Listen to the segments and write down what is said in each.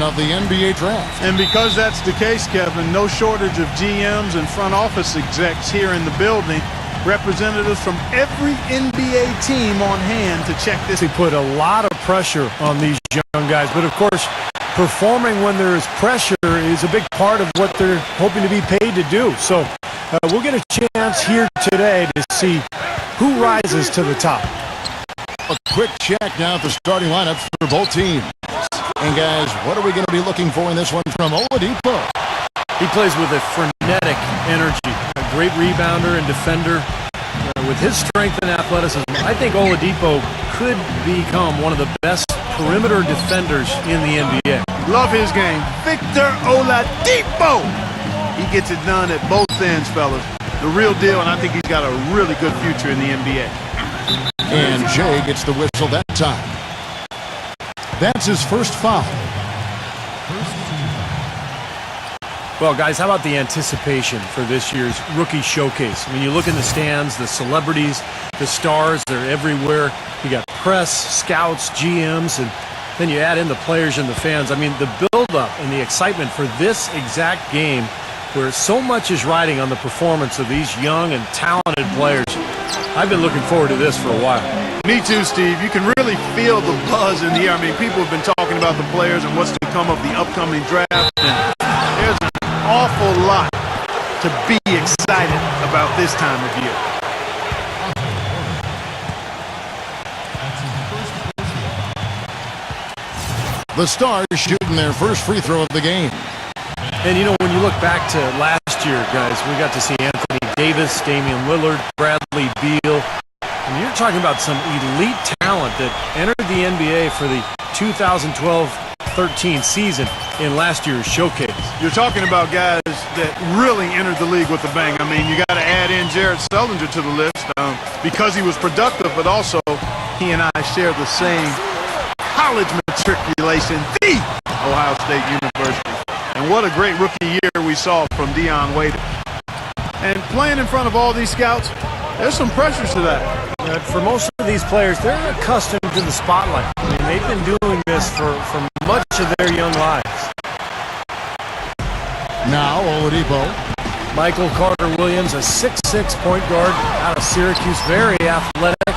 of the NBA draft. And because that's the case, Kevin, no shortage of GMs and front office execs here in the building. Representatives from every NBA team on hand to check this. They put a lot of pressure on these young guys, but of course, performing when there is pressure is a big part of what they're hoping to be paid to do. So we'll get a chance here today to see who rises to the top. A quick check now at the starting lineups for both teams. And guys, what are we going to be looking for in this one from Oladipo? He plays with a frenetic energy, a great rebounder and defender. With his strength and athleticism, I think Oladipo could become one of the best perimeter defenders in the NBA. Love his game. Victor Oladipo. He gets it done at both ends, fellas. The real deal, and I think he's got a really good future in the NBA. And Jay gets the whistle that time. That's his first foul. Well, guys, how about the anticipation for this year's rookie showcase? I mean, you look in the stands, the celebrities, the stars, they're everywhere. You got press, scouts, GMs, and then you add in the players and the fans. I mean, the build-up and the excitement for this exact game, where so much is riding on the performance of these young and talented players. I've been looking forward to this for a while. Me too, Steve. You can really feel the buzz in the air. I mean, people have been talking about the players and what's to come of the upcoming draft. And there's an awful lot to be excited about this time of year. The Stars shooting their first free throw of the game. And, you know, when you look back to last year, guys, we got to see Anthony Davis, Damian Lillard, Bradley Beal. And you're talking about some elite talent that entered the NBA for the 2012-13 season in last year's showcase. You're talking about guys that really entered the league with a bang. I mean, you got to add in Jared Sullinger to the list because he was productive, but also he and I share the same college matriculation, the Ohio State University. And what a great rookie year we saw from Dion Waiters. And playing in front of all these scouts, there's some pressure to that. For most of these players, they're accustomed to the spotlight. I mean, they've been doing this for much of their young lives. Now Oladipo. Michael Carter-Williams, a 6'6" point guard out of Syracuse, very athletic,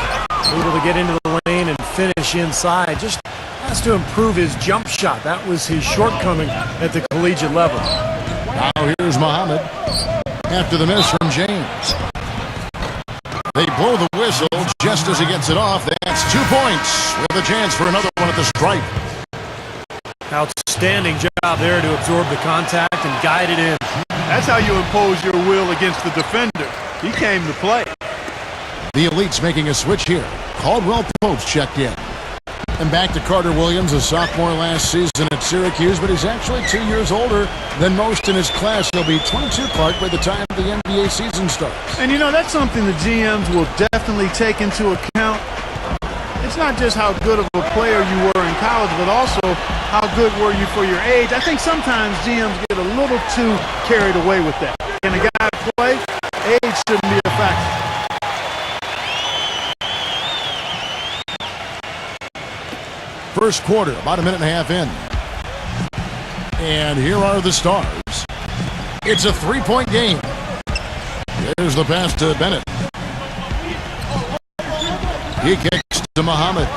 able to get into the lane and finish inside. Just has to improve his jump shot. That was his shortcoming at the collegiate level. Now here's Muhammad after the miss from James. They blow the whistle just as he gets it off. That's 2 points with a chance for another one at the stripe. Outstanding job there to absorb the contact and guide it in. That's how you impose your will against the defender. He came to play. The Elite's making a switch here. Caldwell Pope's checked in. And back to Carter-Williams, a sophomore last season at Syracuse, but he's actually 2 years older than most in his class. He'll be 22, Clark, by the time the NBA season starts. And, you know, that's something the GMs will definitely take into account. It's not just how good of a player you were in college, but also how good were you for your age. I think sometimes GMs get a little too carried away with that. Can a guy play? Age shouldn't be a factor. First quarter, about a minute and a half in. And here are the Stars. It's a three-point game. There's the pass to Bennett. He kicks to Muhammad.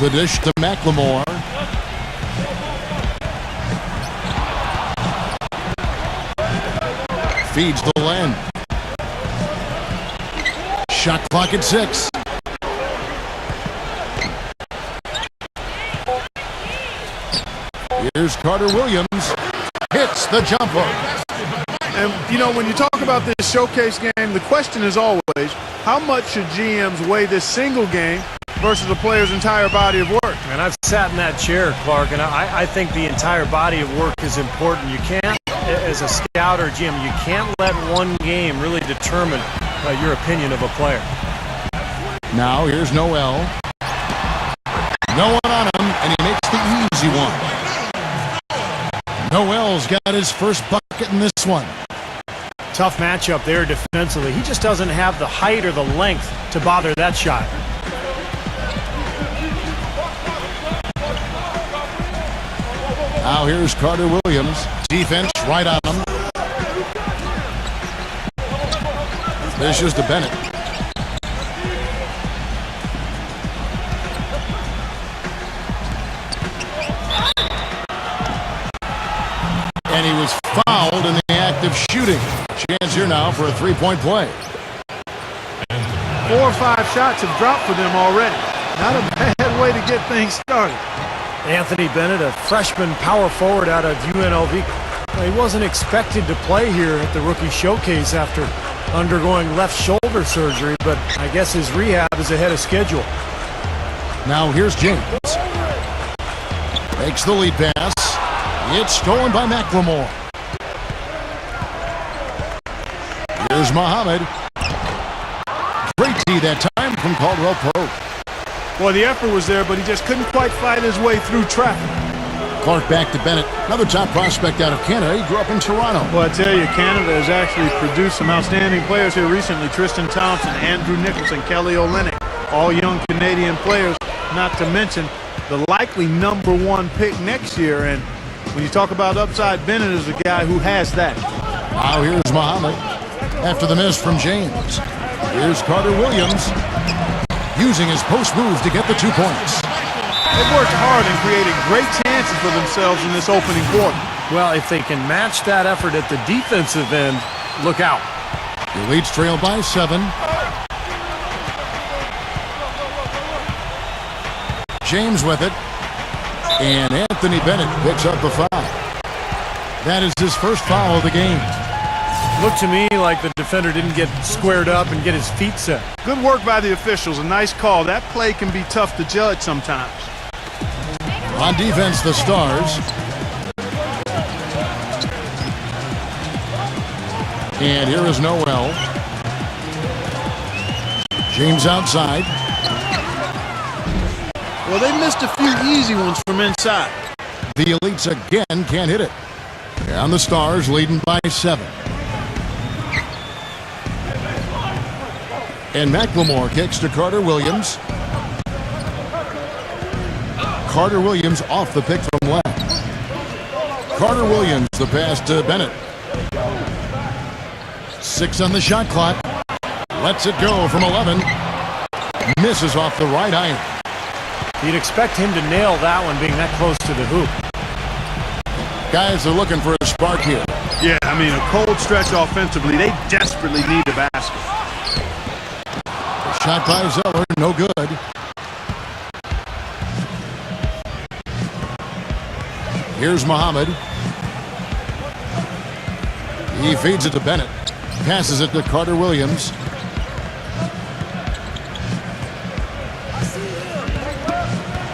The dish to McLemore. Feeds to Len. Shot clock at 6. Here's Carter-Williams. Hits the jumper. And, you know, when you talk about this showcase game, the question is always, how much should GMs weigh this single game versus a player's entire body of work? And I've sat in that chair, Clark, and I think the entire body of work is important. You can't, as a scout or GM, you can't let one game really determine your opinion of a player. Now here's Noel. No one on him, and he makes the easy one. Noel's got his first bucket in this one. Tough matchup there defensively. He just doesn't have the height or the length to bother that shot. Now here's Carter Williams. Defense right on him. Dishes to Bennett. And he was fouled in the act of shooting. Chance here now for a three-point play. 4 or 5 shots have dropped for them already. Not a bad way to get things started. Anthony Bennett, a freshman power forward out of UNLV. He wasn't expected to play here at the Rookie Showcase after undergoing left shoulder surgery, but I guess his rehab is ahead of schedule. Now here's James. Makes the lead pass. It's stolen by McLemore. Here's Muhammad. Great D that time from Caldwell Pope. Boy, the effort was there, but he just couldn't quite fight his way through traffic. Clark back to Bennett. Another top prospect out of Canada. He grew up in Toronto. Well, I tell you, Canada has actually produced some outstanding players here recently. Tristan Thompson, Andrew Nicholson, Kelly Olynyk, all young Canadian players, not to mention the likely #1 pick next year. And when you talk about upside, Bennett is a guy who has that. Now here's Muhammad after the miss from James. Here's Carter Williams using his post move to get the 2 points. They've worked hard and created great chances for themselves in this opening quarter. Well, if they can match that effort at the defensive end, look out. The Elites trail by 7. James with it. And Anthony Bennett picks up the foul. That is his first foul of the game. Looked to me like the defender didn't get squared up and get his feet set. Good work by the officials. A nice call. That play can be tough to judge sometimes. On defense, the Stars. And here is Noel. James outside. Well, they missed a few easy ones from inside. The Elites again can't hit it. And the Stars leading by 7. And McLemore kicks to Carter Williams. Carter Williams off the pick from left. Carter Williams, the pass to Bennett. 6 on the shot clock. Lets it go from 11. Misses off the right iron. You'd expect him to nail that one being that close to the hoop. Guys are looking for a spark here. Yeah, I mean, a cold stretch offensively. They desperately need a basket. Shot by Zeller, no good. Here's Muhammad. He feeds it to Bennett. Passes it to Carter Williams.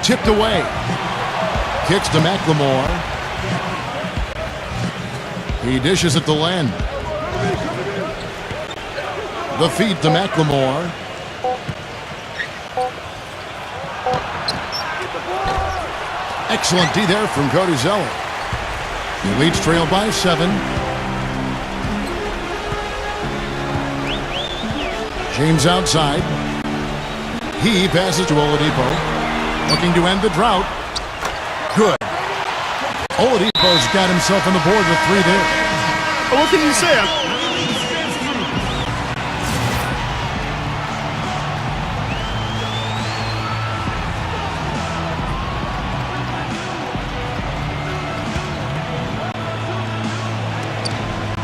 Tipped away. Kicks to McLemore. He dishes it to Len. The feed to McLemore. Excellent D there from Cody Zeller. He leads trail by 7. James outside. He passes to Oladipo. Looking to end the drought. Good. Oladipo's got himself on the board with 3 there. Well, what can you say?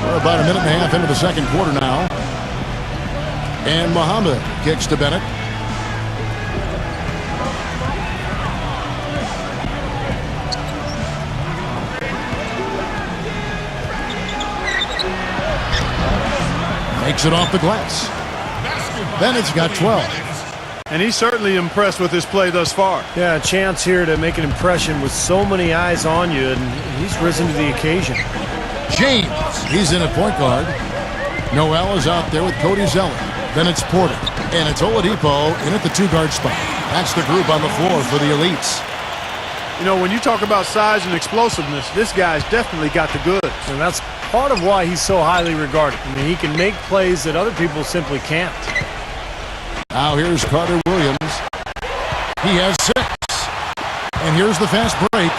We're about a minute and a half into the second quarter now. And Muhammad kicks to Bennett. Makes it off the glass. Bennett's got 12. And he's certainly impressed with his play thus far. Yeah, a chance here to make an impression with so many eyes on you, and he's risen to the occasion. James, he's in at point guard. Noel is out there with Cody Zeller. Then it's Porter. And it's Oladipo in at the 2-guard spot. That's the group on the floor for the Elites. You know, when you talk about size and explosiveness, this guy's definitely got the goods. And that's part of why he's so highly regarded. I mean, he can make plays that other people simply can't. Now here's Carter Williams. He has 6. And here's the fast break.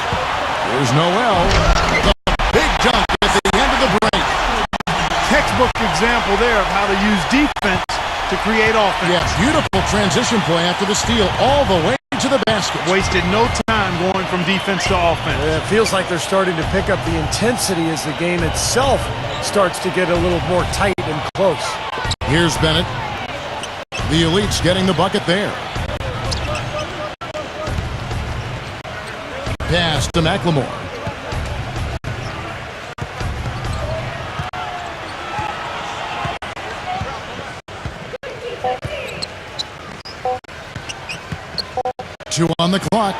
There's Noel. The big dunk at the end of the break. Textbook example there of how to use defense to create offense. Yeah, beautiful transition play after the steal all the way to the basket. Wasted no time going from defense to offense. It feels like they're starting to pick up the intensity as the game itself starts to get a little more tight and close. Here's Bennett. The Elite's getting the bucket there. Pass to McLemore. Two on the clock.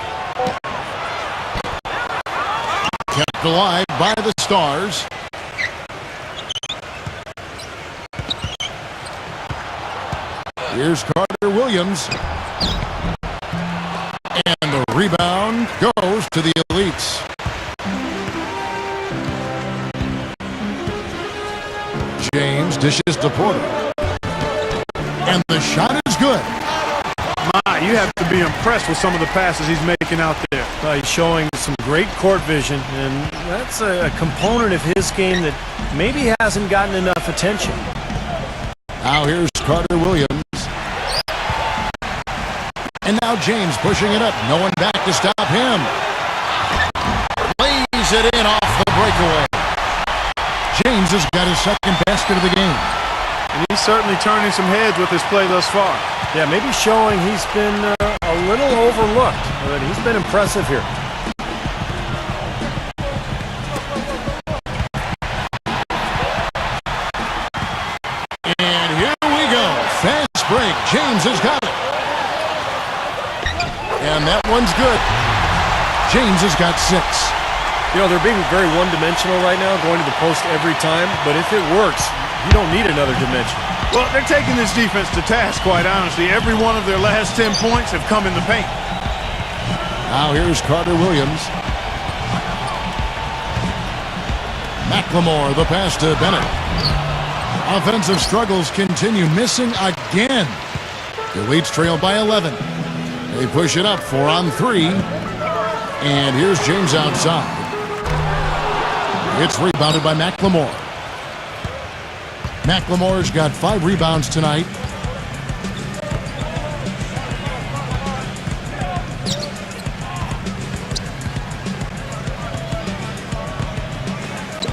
Kept alive by the Stars. Here's Carter Williams. And the rebound goes to the Elites. James dishes to Porter. And the shot is good. You have to be impressed with some of the passes he's making out there. He's showing some great court vision, and that's a component of his game that maybe hasn't gotten enough attention. Now here's Carter Williams. And now James pushing it up. No one back to stop him. Lays it in off the breakaway. James has got his second basket of the game. And he's certainly turning some heads with his play thus far. Yeah, maybe showing he's been a little overlooked, but he's been impressive here. And here we go. Fast break. James has got it. And that one's good. James has got 6. You know, they're being very one-dimensional right now, going to the post every time, but if it works, you don't need another dimension. Well, they're taking this defense to task, quite honestly. Every one of their last 10 points have come in the paint. Now here's Carter Williams. McLemore, the pass to Bennett. Offensive struggles continue, missing again. The Elites trail by 11. They push it up 4 on 3. And here's James outside. It's rebounded by McLemore. McLemore's got 5 rebounds tonight.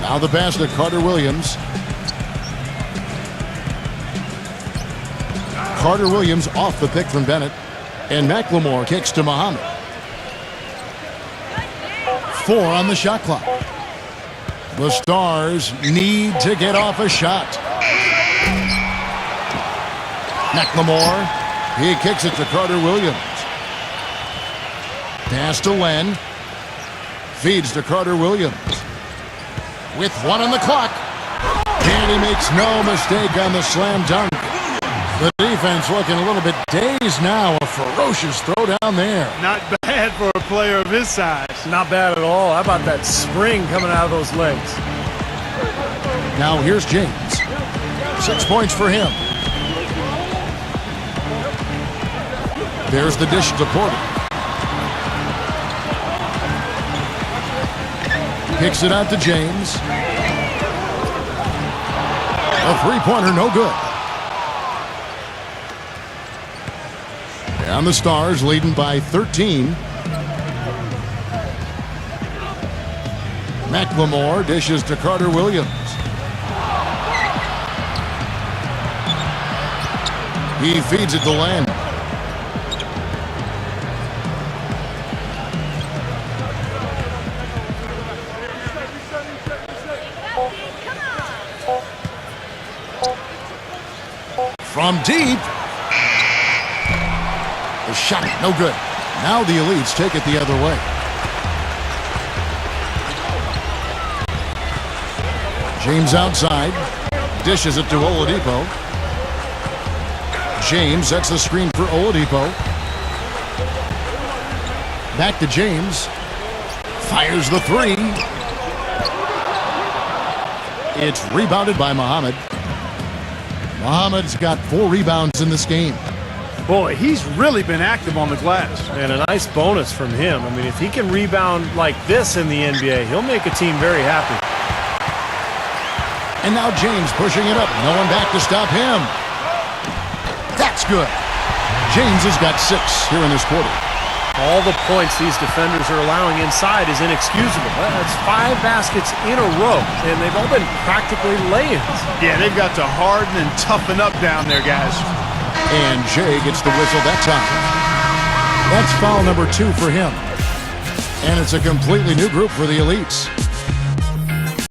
Now the pass to Carter Williams. Carter Williams off the pick from Bennett. And McLemore kicks to Muhammad. 4 on the shot clock. The Stars need to get off a shot. McLemore, he kicks it to Carter Williams. Pass to Len. Feeds to Carter Williams. With 1 on the clock. And he makes no mistake on the slam dunk. The defense looking a little bit dazed now. A ferocious throw down there. Not bad for a player of his size. Not bad at all. How about that spring coming out of those legs? Now here's James. 6 points for him. There's the dish to Porter. Kicks it out to James. A three-pointer, no good. And the Stars leading by 13. McLemore dishes to Carter Williams. He feeds it to Len. From deep. The shot, no good. Now the Elites take it the other way. James outside. Dishes it to Oladipo. James sets the screen for Oladipo. Back to James. Fires the 3. It's rebounded by Muhammad. Muhammad's got 4 rebounds in this game. Boy, he's really been active on the glass. And a nice bonus from him. I mean, if he can rebound like this in the NBA, he'll make a team very happy. And now James pushing it up. No one back to stop him. That's good. James has got 6 here in this quarter. All the points these defenders are allowing inside is inexcusable. That's 5 baskets in a row, and they've all been practically lay-ins. Yeah, they've got to harden and toughen up down there, guys. And Jay gets the whistle that time. That's foul number 2 for him. And it's a completely new group for the Elites.